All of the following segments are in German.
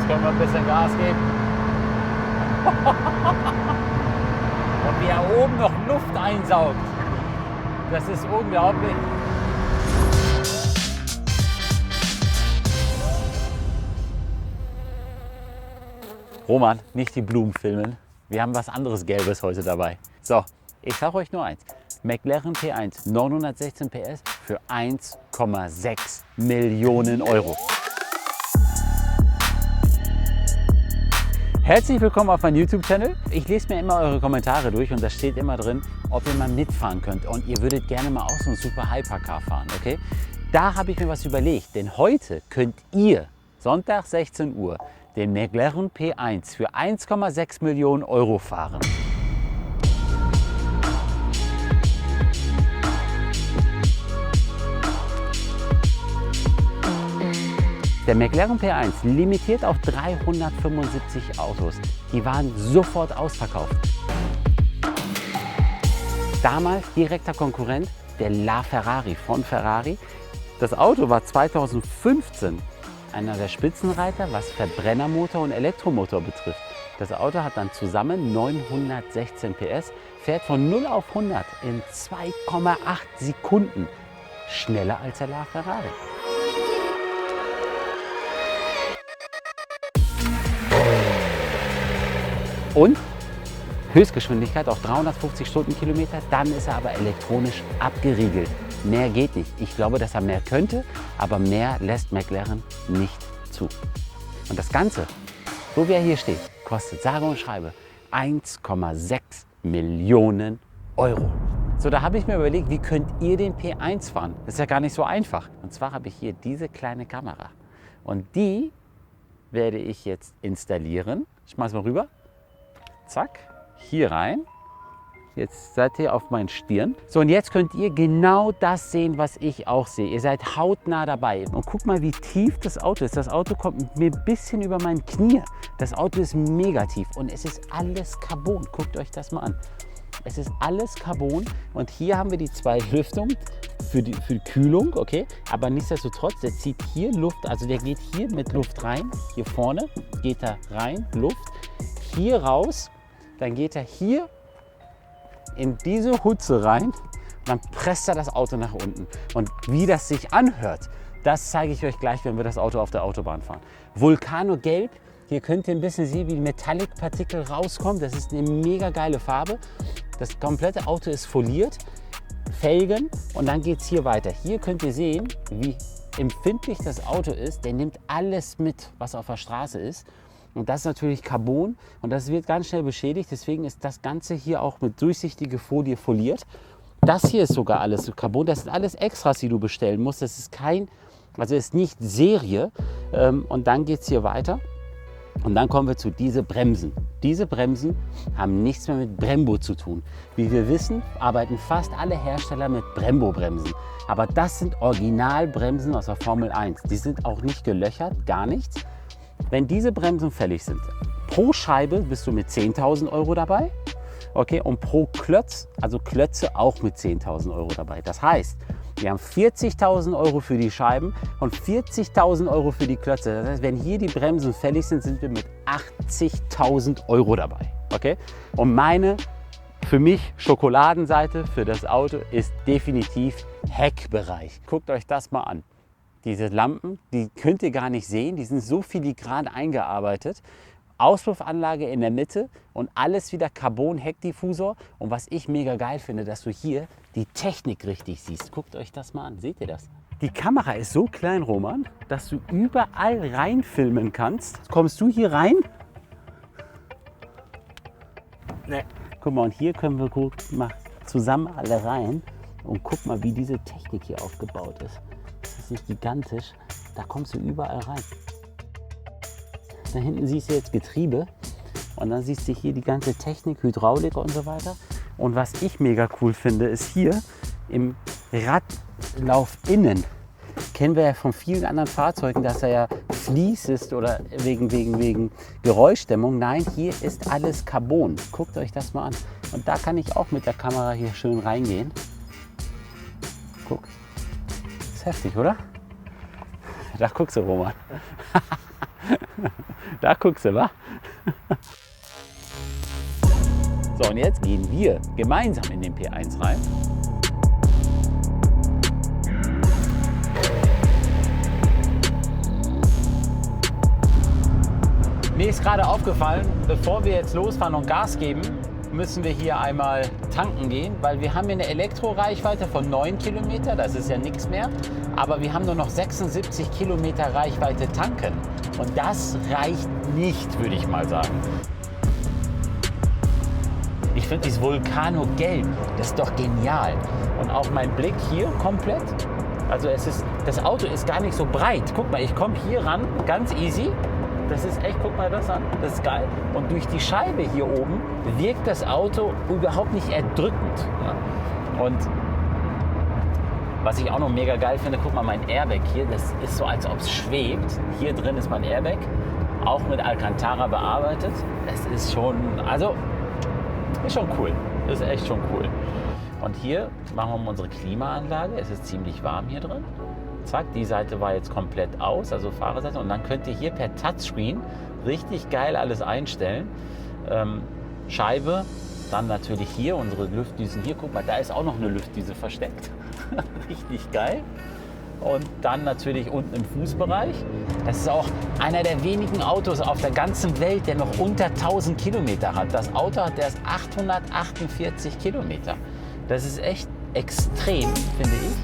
können wir ein bisschen Gas geben. Und wie er oben noch Luft einsaugt. Das ist unglaublich. Roman, nicht die Blumen filmen. Wir haben was anderes Gelbes heute dabei. So, ich sage euch nur eins. McLaren P1, 916 PS für 1,6 Millionen Euro. Herzlich willkommen auf meinem YouTube-Channel. Ich lese mir immer eure Kommentare durch und da steht immer drin, ob ihr mal mitfahren könnt. Und ihr würdet gerne mal auch so ein super Hypercar fahren, okay? Da habe ich mir was überlegt, denn heute könnt ihr, Sonntag 16 Uhr, den McLaren P1 für 1,6 Millionen Euro fahren. Der McLaren P1 limitiert auf 375 Autos. Die waren sofort ausverkauft. Damals direkter Konkurrent der LaFerrari von Ferrari. Das Auto war 2015 einer der Spitzenreiter, was Verbrennermotor und Elektromotor betrifft. Das Auto hat dann zusammen 916 PS, fährt von 0 auf 100 in 2,8 Sekunden. Schneller als der LaFerrari. Und Höchstgeschwindigkeit auf 350 Stundenkilometer, dann ist er aber elektronisch abgeriegelt. Mehr geht nicht. Ich glaube, dass er mehr könnte, aber mehr lässt McLaren nicht zu. Und das Ganze, so wie er hier steht, kostet sage und schreibe 1,6 Millionen Euro. So, da habe ich mir überlegt, wie könnt ihr den P1 fahren? Das ist ja gar nicht so einfach. Und zwar habe ich hier diese kleine Kamera. Und die werde ich jetzt installieren. Ich schmeiß mal rüber. Zack, hier rein. Jetzt seid ihr auf meinen Stirn. So, und jetzt könnt ihr genau das sehen, was ich auch sehe. Ihr seid hautnah dabei. Und guck mal, wie tief das Auto ist. Das Auto kommt mir ein bisschen über mein Knie. Das Auto ist mega tief und es ist alles Carbon. Guckt euch das mal an. Es ist alles Carbon und hier haben wir die zwei Lüftungen für die Kühlung, okay? Aber nichtsdestotrotz, der zieht hier Luft, also der geht hier mit Luft rein. Hier vorne geht er rein, Luft. Hier raus, dann geht er hier in diese Hutze rein und dann presst er das Auto nach unten. Und wie das sich anhört, das zeige ich euch gleich, wenn wir das Auto auf der Autobahn fahren. Vulcano Gelb, hier könnt ihr ein bisschen sehen, wie Metallic-Partikel rauskommen. Das ist eine mega geile Farbe. Das komplette Auto ist foliert, Felgen und dann geht es hier weiter. Hier könnt ihr sehen, wie empfindlich das Auto ist. Der nimmt alles mit, was auf der Straße ist. Und das ist natürlich Carbon und das wird ganz schnell beschädigt. Deswegen ist das Ganze hier auch mit durchsichtiger Folie foliert. Das hier ist sogar alles Carbon. Das sind alles Extras, die du bestellen musst. Das ist ist nicht Serie. Und dann geht es hier weiter. Und dann kommen wir zu diesen Bremsen. Diese Bremsen haben nichts mehr mit Brembo zu tun. Wie wir wissen, arbeiten fast alle Hersteller mit Brembo-Bremsen. Aber das sind Originalbremsen aus der Formel 1. Die sind auch nicht gelöchert, gar nichts. Wenn diese Bremsen fällig sind, pro Scheibe bist du mit 10.000 Euro dabei. Okay, und pro Klötz, also Klötze auch mit 10.000 Euro dabei. Das heißt, wir haben 40.000 Euro für die Scheiben und 40.000 Euro für die Klötze. Das heißt, wenn hier die Bremsen fällig sind, sind wir mit 80.000 Euro dabei. Okay? Und meine, für mich, Schokoladenseite für das Auto ist definitiv Heckbereich. Guckt euch das mal an. Diese Lampen, die könnt ihr gar nicht sehen, die sind so filigran eingearbeitet. Auspuffanlage in der Mitte und alles wieder Carbon-Heckdiffusor. Und was ich mega geil finde, dass du hier die Technik richtig siehst. Guckt euch das mal an, seht ihr das? Die Kamera ist so klein, Roman, dass du überall rein filmen kannst. Kommst du hier rein? Nee. Guck mal, und hier können wir mal zusammen alle rein. Und guck mal, wie diese Technik hier aufgebaut ist. Das ist nicht gigantisch, da kommst du überall rein. Da hinten siehst du jetzt Getriebe und dann siehst du hier die ganze Technik, Hydraulik und so weiter. Und was ich mega cool finde, ist hier im Radlauf innen, kennen wir ja von vielen anderen Fahrzeugen, dass er ja Vlies ist oder wegen Geräuschdämmung. Nein, hier ist alles Carbon. Guckt euch das mal an. Und da kann ich auch mit der Kamera hier schön reingehen. Guck. Ist heftig, oder? Da guckst du, Roman. Da guckst du, wa? So, und jetzt gehen wir gemeinsam in den P1 rein. Mir ist gerade aufgefallen, bevor wir jetzt losfahren und Gas geben, müssen wir hier einmal tanken gehen, weil wir haben hier eine Elektroreichweite von 9 Kilometer, das ist ja nichts mehr, aber wir haben nur noch 76 Kilometer Reichweite tanken und das reicht nicht, würde ich mal sagen. Ich finde dieses Vulcano Gelb, das ist doch genial. Und auch mein Blick hier komplett. Also das Auto ist gar nicht so breit. Guck mal, ich komme hier ran, ganz easy. Das ist echt, guck mal das an, das ist geil. Und durch die Scheibe hier oben wirkt das Auto überhaupt nicht erdrückend. Ja. Und was ich auch noch mega geil finde, guck mal, mein Airbag hier, das ist so, als ob es schwebt. Hier drin ist mein Airbag, auch mit Alcantara bearbeitet. Das ist schon, also ist schon cool, das ist echt schon cool. Und hier machen wir mal unsere Klimaanlage, es ist ziemlich warm hier drin. Zack, die Seite war jetzt komplett aus, also Fahrerseite. Und dann könnt ihr hier per Touchscreen richtig geil alles einstellen. Scheibe, dann natürlich hier unsere Lüftdüsen. Hier, guck mal, da ist auch noch eine Lüftdüse versteckt. Richtig geil. Und dann natürlich unten im Fußbereich. Das ist auch einer der wenigen Autos auf der ganzen Welt, der noch unter 1000 Kilometer hat. Das Auto hat erst 848 Kilometer. Das ist echt extrem, finde ich.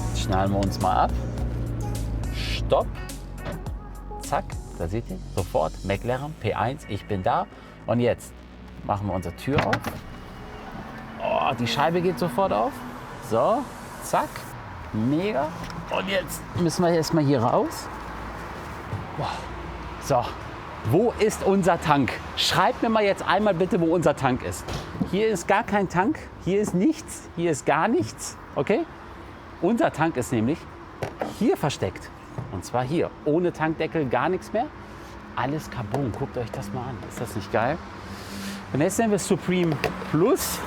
Jetzt schnallen wir uns mal ab. Stopp. Zack, da seht ihr sofort McLaren P1, ich bin da. Und jetzt machen wir unsere Tür auf. Oh, die Scheibe geht sofort auf. So, zack, mega. Und jetzt müssen wir erstmal hier raus. Wow. So, wo ist unser Tank? Schreibt mir mal jetzt einmal bitte, wo unser Tank ist. Hier ist gar kein Tank, hier ist nichts, hier ist gar nichts. Okay? Unser Tank ist nämlich hier versteckt. Und zwar hier, ohne Tankdeckel, gar nichts mehr. Alles Carbon, guckt euch das mal an. Ist das nicht geil? Und jetzt nehmen wir Supreme Plus.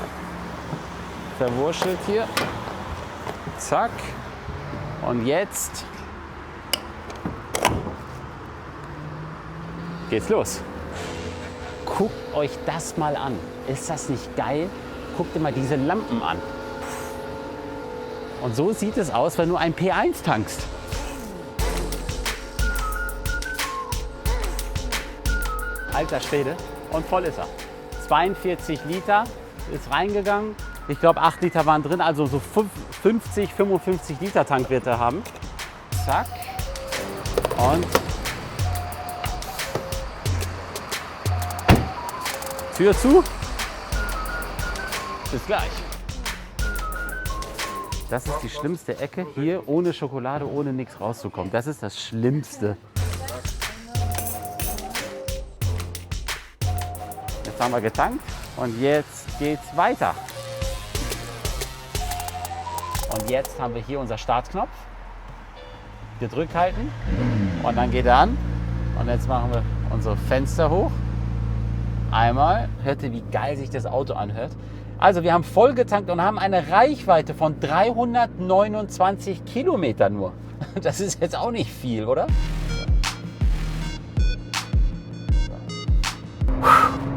Verwurschtelt hier. Zack. Und jetzt geht's los. Guckt euch das mal an. Ist das nicht geil? Guckt dir mal diese Lampen an. Und so sieht es aus, wenn du ein P1 tankst. Alter Schwede. Und voll ist er. 42 Liter ist reingegangen. Ich glaube 8 Liter waren drin, also so 50, 55 Liter Tank wird er haben. Zack. Und Tür zu. Bis gleich. Das ist die schlimmste Ecke, hier ohne Schokolade, ohne nichts rauszukommen. Das ist das Schlimmste. Jetzt haben wir getankt und jetzt geht's weiter. Und jetzt haben wir hier unser Startknopf. Gedrückt halten und dann geht er an. Und jetzt machen wir unsere Fenster hoch. Einmal. Hört ihr, wie geil sich das Auto anhört? Also wir haben voll getankt und haben eine Reichweite von 329 Kilometern nur. Das ist jetzt auch nicht viel, oder?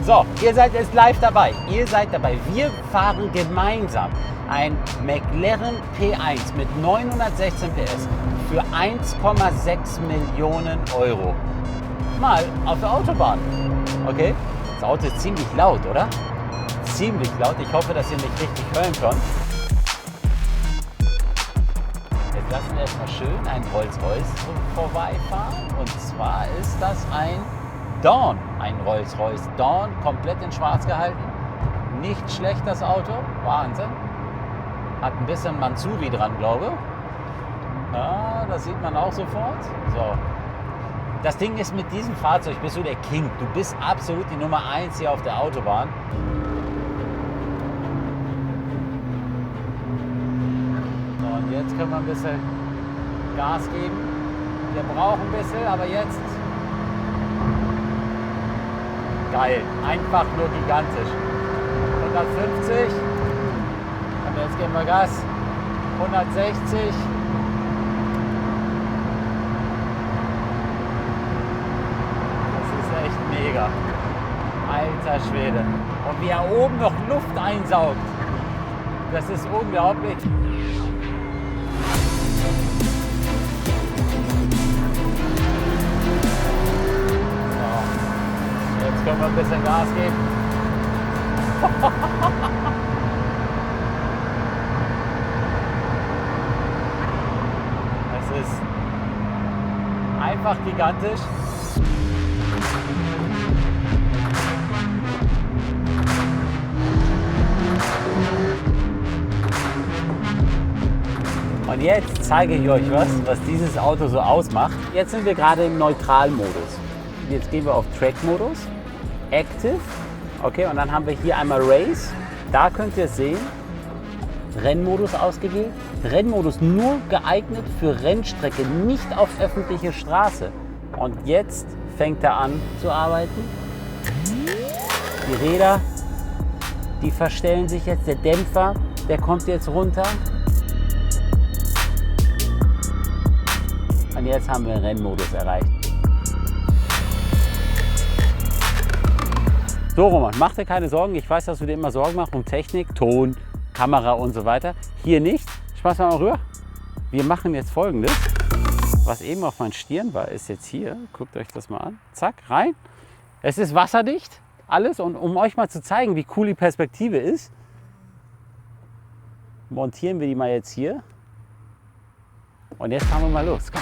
So, ihr seid jetzt live dabei. Ihr seid dabei. Wir fahren gemeinsam ein McLaren P1 mit 916 PS für 1,6 Millionen Euro. Mal auf der Autobahn. Okay? Das Auto ist ziemlich laut, oder? Ziemlich laut. Ich hoffe, dass ihr mich richtig hören könnt. Jetzt lassen wir erstmal schön ein Rolls-Royce vorbeifahren. Und zwar ist das ein Dawn. Ein Rolls-Royce Dawn, komplett in schwarz gehalten. Nicht schlecht das Auto. Wahnsinn. Hat ein bisschen Manzuri dran, glaube ich. Ja, das sieht man auch sofort. So. Das Ding ist, mit diesem Fahrzeug bist du der King. Du bist absolut die Nummer 1 hier auf der Autobahn. So, und jetzt können wir ein bisschen Gas geben. Wir brauchen ein bisschen, aber jetzt geil. Einfach nur gigantisch. 150. Und jetzt geben wir Gas. 160. Das ist echt mega. Alter Schwede. Und wie er oben noch Luft einsaugt. Das ist unglaublich. So. Jetzt können wir ein bisschen Gas geben. Es ist einfach gigantisch. Und jetzt zeige ich euch was dieses Auto so ausmacht. Jetzt sind wir gerade im Neutralmodus. Jetzt gehen wir auf Track-Modus, Active, okay, und dann haben wir hier einmal Race. Da könnt ihr sehen, Rennmodus ausgewählt. Rennmodus nur geeignet für Rennstrecke, nicht auf öffentliche Straße. Und jetzt fängt er an zu arbeiten. Die Räder, die verstellen sich jetzt, der Dämpfer, der kommt jetzt runter. Und jetzt haben wir den Rennmodus erreicht. So Roman, mach dir keine Sorgen. Ich weiß, dass du dir immer Sorgen machst um Technik, Ton, Kamera und so weiter. Hier nicht. Schmeiß mal rüber. Wir machen jetzt Folgendes. Was eben auf meinen Stirn war, ist jetzt hier. Guckt euch das mal an. Zack, rein. Es ist wasserdicht, alles. Und um euch mal zu zeigen, wie cool die Perspektive ist, montieren wir die mal jetzt hier. Und jetzt fahren wir mal los. Komm.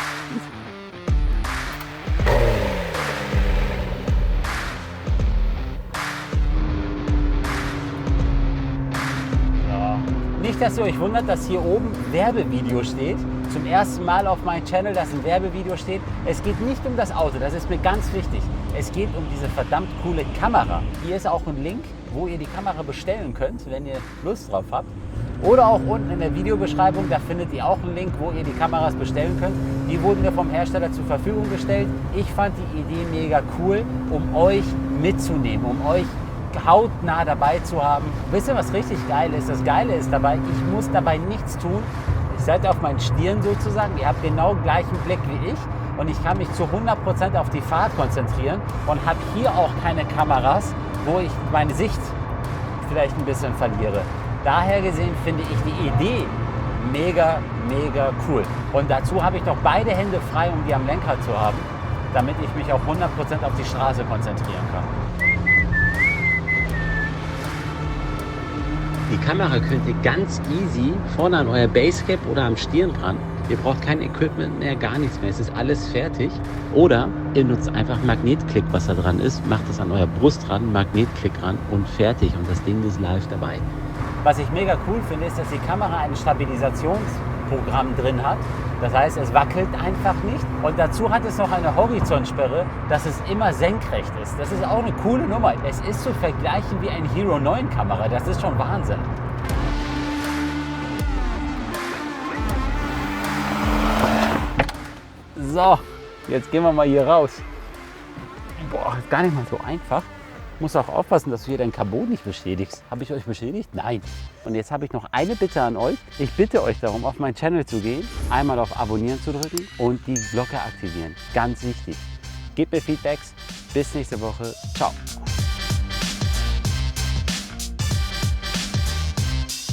Nicht, dass ihr euch wundert, dass hier oben Werbevideo steht. Zum ersten Mal auf meinem Channel, dass ein Werbevideo steht. Es geht nicht um das Auto, das ist mir ganz wichtig. Es geht um diese verdammt coole Kamera. Hier ist auch ein Link, wo ihr die Kamera bestellen könnt, wenn ihr Lust drauf habt. Oder auch unten in der Videobeschreibung, da findet ihr auch einen Link, wo ihr die Kameras bestellen könnt. Die wurden mir vom Hersteller zur Verfügung gestellt. Ich fand die Idee mega cool, um euch mitzunehmen, um euch hautnah dabei zu haben. Wisst ihr, was richtig geil ist? Das Geile ist dabei, ich muss dabei nichts tun. Ihr seid auf meinen Stirn sozusagen, ihr habt genau den gleichen Blick wie ich und ich kann mich zu 100% auf die Fahrt konzentrieren und habe hier auch keine Kameras, wo ich meine Sicht vielleicht ein bisschen verliere. Daher gesehen finde ich die Idee mega, mega cool. Und dazu habe ich noch beide Hände frei, um die am Lenkrad zu haben, damit ich mich auf 100% auf die Straße konzentrieren kann. Die Kamera könnt ihr ganz easy vorne an euer Basecap oder am Stirn ran. Ihr braucht kein Equipment mehr, gar nichts mehr. Es ist alles fertig. Oder ihr nutzt einfach Magnetklick, was da dran ist. Macht es an eurer Brust ran, Magnetklick ran und fertig. Und das Ding ist live dabei. Was ich mega cool finde, ist, dass die Kamera ein Stabilisationsprogramm drin hat. Das heißt, es wackelt einfach nicht. Und dazu hat es noch eine Horizontsperre, dass es immer senkrecht ist. Das ist auch eine coole Nummer. Es ist zu vergleichen wie ein Hero 9 Kamera. Das ist schon Wahnsinn. So, jetzt gehen wir mal hier raus. Boah, ist gar nicht mal so einfach. Muss auch aufpassen, dass du hier dein Carbon nicht beschädigst. Habe ich euch beschädigt? Nein. Und jetzt habe ich noch eine Bitte an euch. Ich bitte euch darum, auf meinen Channel zu gehen, einmal auf Abonnieren zu drücken und die Glocke aktivieren. Ganz wichtig. Gebt mir Feedbacks. Bis nächste Woche. Ciao.